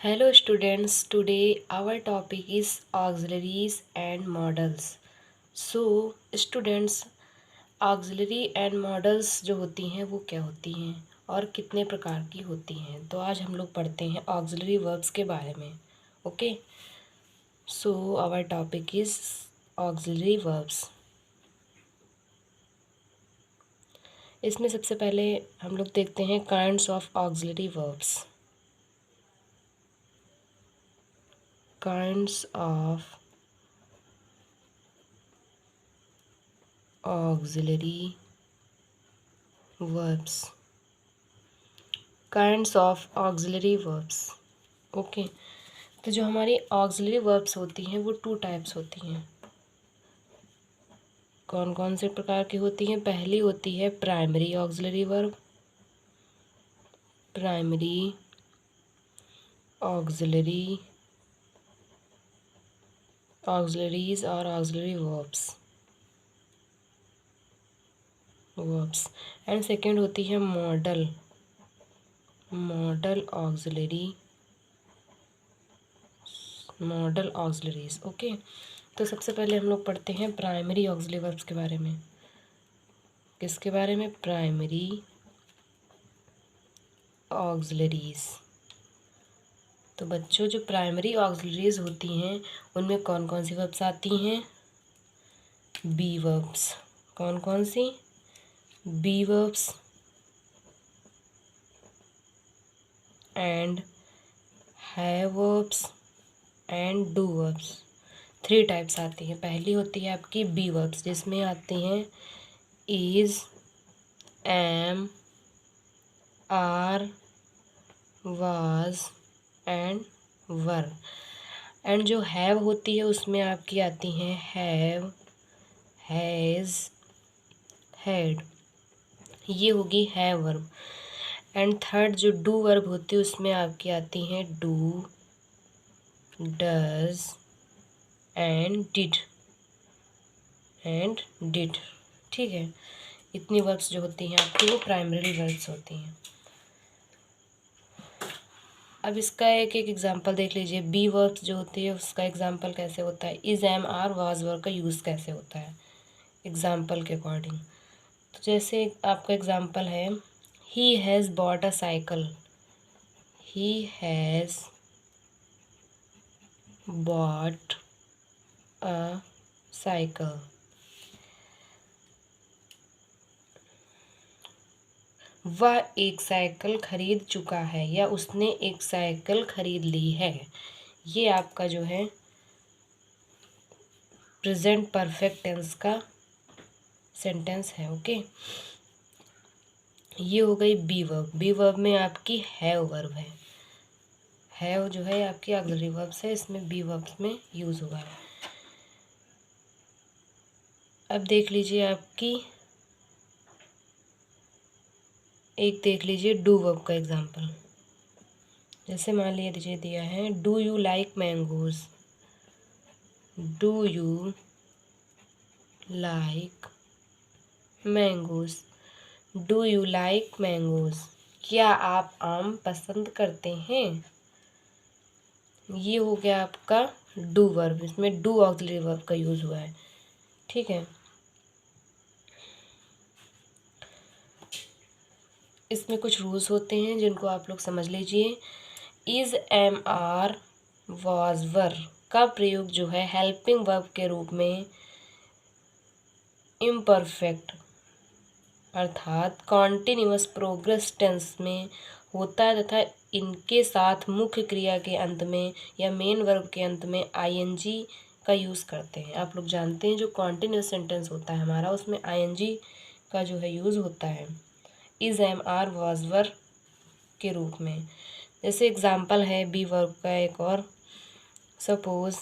Hello students, today our topic is auxiliaries and models. So students, auxiliary and models जो होती हैं वो क्या होती हैं और कितने प्रकार की होती हैं। तो आज हम लोग पढ़ते हैं auxiliary verbs के बारे में। Okay, so our topic is auxiliary verbs। इसमें सबसे पहले हम लोग देखते हैं kinds of auxiliary verbs। Kinds of auxiliary verbs। Kinds of auxiliary verbs. Okay, तो जो हमारी ऑक्सिलरी वर्ब्स होती हैं वो टू टाइप्स होती हैं। कौन कौन से प्रकार की होती हैं? पहली होती है primary auxiliary verb. Primary auxiliary auxiliaries और ऑक्सिलरी वर्ब्स एंड सेकंड होती है मॉडल ऑक्सिलरीज। ओके, तो सबसे पहले हम लोग पढ़ते हैं प्राइमरी ऑक्सिलरी वर्ब्स के बारे में। किसके बारे में? Primary auxiliaries. तो बच्चों, जो प्राइमरी ऑक्सिलरीज होती हैं उनमें कौन कौन सी वर्ब्स आती हैं? Be verbs. कौन कौन सी? Be verbs and have verbs and do verbs. Three types आती हैं। पहली होती है आपकी बी वर्ब्स, जिसमें आती हैं is, am, are, was and were. And जो हैव होती है उसमें आपकी आती हैं हैव, हैज़, हैड। ये होगी हैव वर्ब। एंड थर्ड जो डू वर्ब होती है उसमें आपकी आती हैं डू, डज एंड डिड। ठीक है, इतनी वर्ब्स जो होती हैं आपकी वो प्राइमरी वर्ब्स होती हैं। अब इसका एक एक एग्जांपल देख लीजिए। बी वर्ब्स जो होती है उसका एग्जांपल कैसे होता है? Is, am, are, was verb का यूज़ कैसे होता है एग्जांपल के अकॉर्डिंग। तो जैसे आपका एग्जांपल है, he has bought a cycle. He has bought a cycle. वह एक साइकिल खरीद चुका है या उसने एक साइकिल खरीद ली है। ये आपका जो है प्रेजेंट परफेक्ट टेंस का सेंटेंस है। ओके, ये हो गई बी वर्ब। बी वर्ब में आपकी हैव वर्ब है। हैव जो है आपकी ऑक्सिलरी वर्ब है, इसमें बी वर्ब्स में यूज हुआ है। अब देख लीजिए आपकी एक देख लीजिए डू वर्ब का एग्जांपल। जैसे मान लीजिए दिया है do you like mangoes. Do you like mangoes. Do you like mangoes. क्या आप आम पसंद करते हैं? ये हो गया आपका डू वर्ब। इसमें डू ऑक्सिलरी वर्ब का यूज हुआ है। ठीक है, इसमें कुछ रूल्स होते हैं जिनको आप लोग समझ लीजिए। इज, एम, आर, वाज, वर का प्रयोग जो है हेल्पिंग वर्ब के रूप में इम्परफेक्ट अर्थात कॉन्टिन्यूअस प्रोग्रेस टेंस में होता है तथा इनके साथ मुख्य क्रिया के अंत में या मेन वर्ब के अंत में आईएनजी का यूज़ करते हैं। आप लोग जानते हैं जो कॉन्टिन्यूअस सेंटेंस होता है हमारा उसमें आईएनजी का जो है यूज़ होता है इज, एम, आर, वाज, वर के रूप में। जैसे एग्जाम्पल है बी वर्ब का एक और, suppose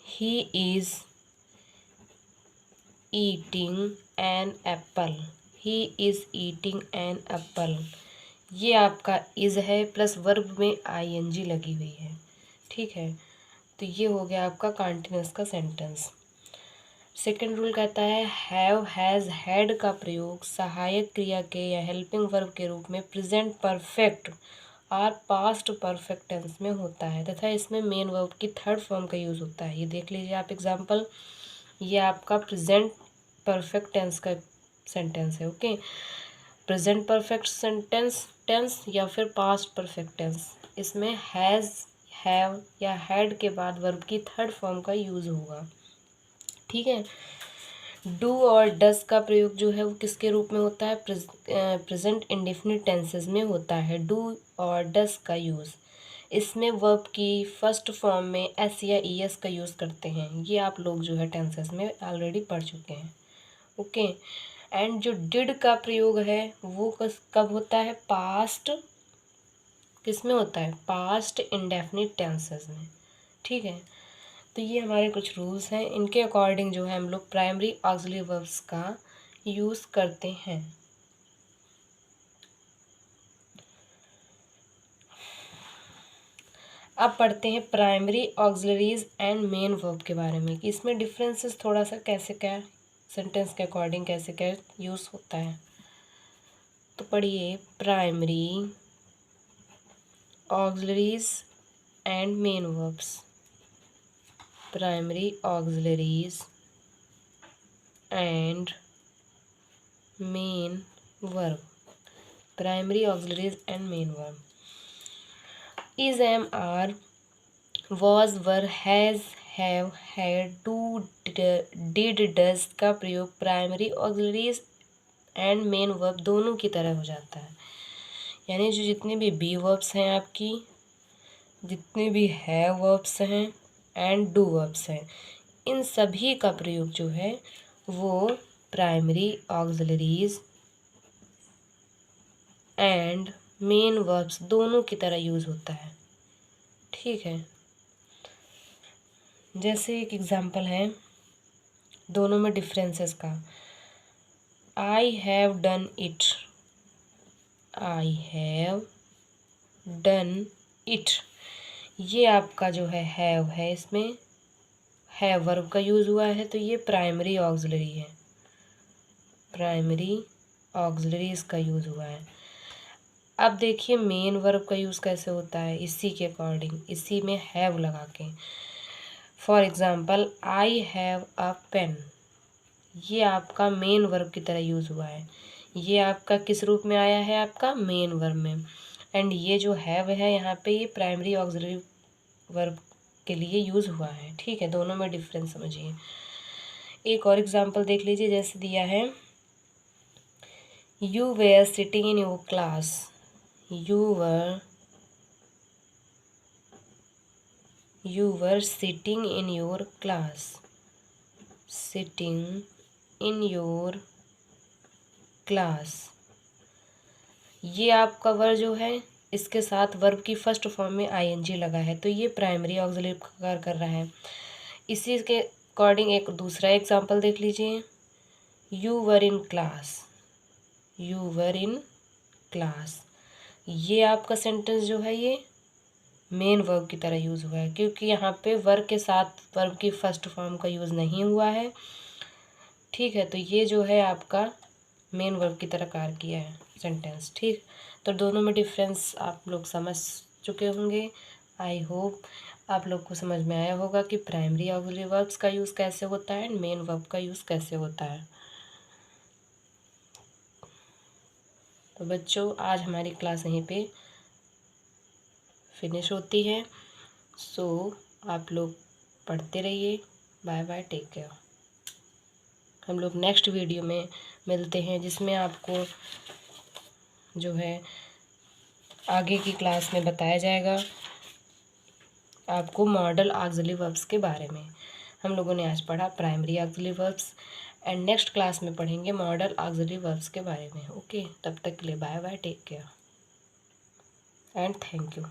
he is eating an apple. He is eating an apple. ये आपका इज है प्लस वर्ब में आईएनजी लगी हुई है। ठीक है, तो ये हो गया आपका कॉन्टिन्यूअस का सेंटेंस। सेकंड रूल कहता है हैव, हैज़, हैड का प्रयोग सहायक क्रिया के या हेल्पिंग वर्ब के रूप में present perfect or past perfect tense में होता है तथा इसमें मेन वर्ब की थर्ड फॉर्म का यूज़ होता है। ये देख लीजिए आप एग्जांपल, ये आपका प्रेजेंट परफेक्ट टेंस का सेंटेंस है। Okay, present perfect sentence tense या फिर पास्ट परफेक्ट टेंस, इसमें हैज़, हैव या हैड के बाद वर्ब की थर्ड फॉर्म का यूज़ होगा। ठीक है। डू और डस का प्रयोग जो है वो किसके रूप में होता है? प्रेजेंट इंडेफिनिट टेंसेस में होता है डू और डस का यूज़। इसमें वर्ब की फर्स्ट फॉर्म में एस या ई एस का यूज़ करते हैं। ये आप लोग जो है टेंसेस में ऑलरेडी पढ़ चुके हैं। ओके, एंड जो डिड का प्रयोग है वो कब होता है? पास्ट, किस में होता है? पास्ट इंडेफिनिट टेंसेस में। ठीक है, तो ये हमारे कुछ रूल्स हैं, इनके अकॉर्डिंग जो है हम लोग प्राइमरी ऑक्सिलरी वर्ब्स का यूज़ करते हैं। अब पढ़ते हैं primary auxiliaries and main verb के बारे में कि इसमें डिफरेंसेस थोड़ा सा कैसे क्या सेंटेंस के अकॉर्डिंग कैसे क्या यूज़ होता है। तो पढ़िए, primary auxiliaries and main verbs. Primary auxiliaries and main verb. Primary auxiliaries and main verb. Is, am, are, was, were, has, have, had, do, did, does का प्रयोग primary auxiliaries and main verb दोनों की तरह हो जाता है। यानी जो जितने भी बी वर्ब्स हैं आपकी, जितने भी हैव वर्ब्स हैं एंड डू वर्ब्स हैं, इन सभी का प्रयोग जो है वो primary auxiliaries and main verbs दोनों की तरह यूज़ होता है। ठीक है, जैसे एक एग्जांपल है दोनों में डिफरेंसेस का। I have done it, I have done it, ये आपका जो है हैव है, इसमें हैव वर्ब का यूज़ हुआ है तो ये प्राइमरी ऑक्सिलरी है, प्राइमरी ऑक्सिलरी इसका यूज़ हुआ है। अब देखिए मेन वर्ब का यूज़ कैसे होता है, इसी के अकॉर्डिंग, इसी में हैव लगा के। For example, I have a pen, ये आपका मेन वर्ब की तरह यूज़ हुआ है। ये आपका किस रूप में आया है? आपका मेन वर्ब में। एंड ये जो हैव है यहाँ पे ये प्राइमरी ऑक्सिलरी वर्ब के लिए यूज़ हुआ है। ठीक है, दोनों में डिफरेंस समझिए। एक और एग्जांपल देख लीजिए, जैसे दिया है, you were sitting in your class, you were sitting in your class, sitting in your class, ये आपका वर्ब जो है इसके साथ वर्ब की फर्स्ट फॉर्म में आईएनजी लगा है तो ये प्राइमरी ऑक्सिलरी कार्य कर रहा है। इसी के अकॉर्डिंग एक दूसरा एग्जांपल देख लीजिए, you were in class, you were in class, ये आपका सेंटेंस जो है ये मेन वर्ब की तरह यूज़ हुआ है क्योंकि यहाँ पे वर्ब के साथ वर्ब की फर्स्ट फॉर्म का यूज़ नहीं हुआ है। ठीक है, तो ये जो है आपका मेन वर्ब की तरह कार्य किया है सेंटेंस। ठीक, तो दोनों में डिफरेंस आप लोग समझ चुके होंगे। आई होप आप लोग को समझ में आया होगा कि प्राइमरी ऑक्सिलरी वर्ब्स का यूज़ कैसे होता है, मेन वर्ब का यूज़ कैसे होता है। तो बच्चों, आज हमारी क्लास यहीं पे फिनिश होती है। सो आप लोग पढ़ते रहिए। Bye bye, take care. हम लोग नेक्स्ट वीडियो में मिलते हैं जिसमें आपको जो है आगे की क्लास में बताया जाएगा आपको मॉडल ऑक्सिलरी वर्ब्स के बारे में। हम लोगों ने आज पढ़ा primary auxiliary verbs and next class में पढ़ेंगे मॉडल ऑक्सिलरी वर्ब्स के बारे में। ओके, तब तक के लिए bye bye, take care and thank you.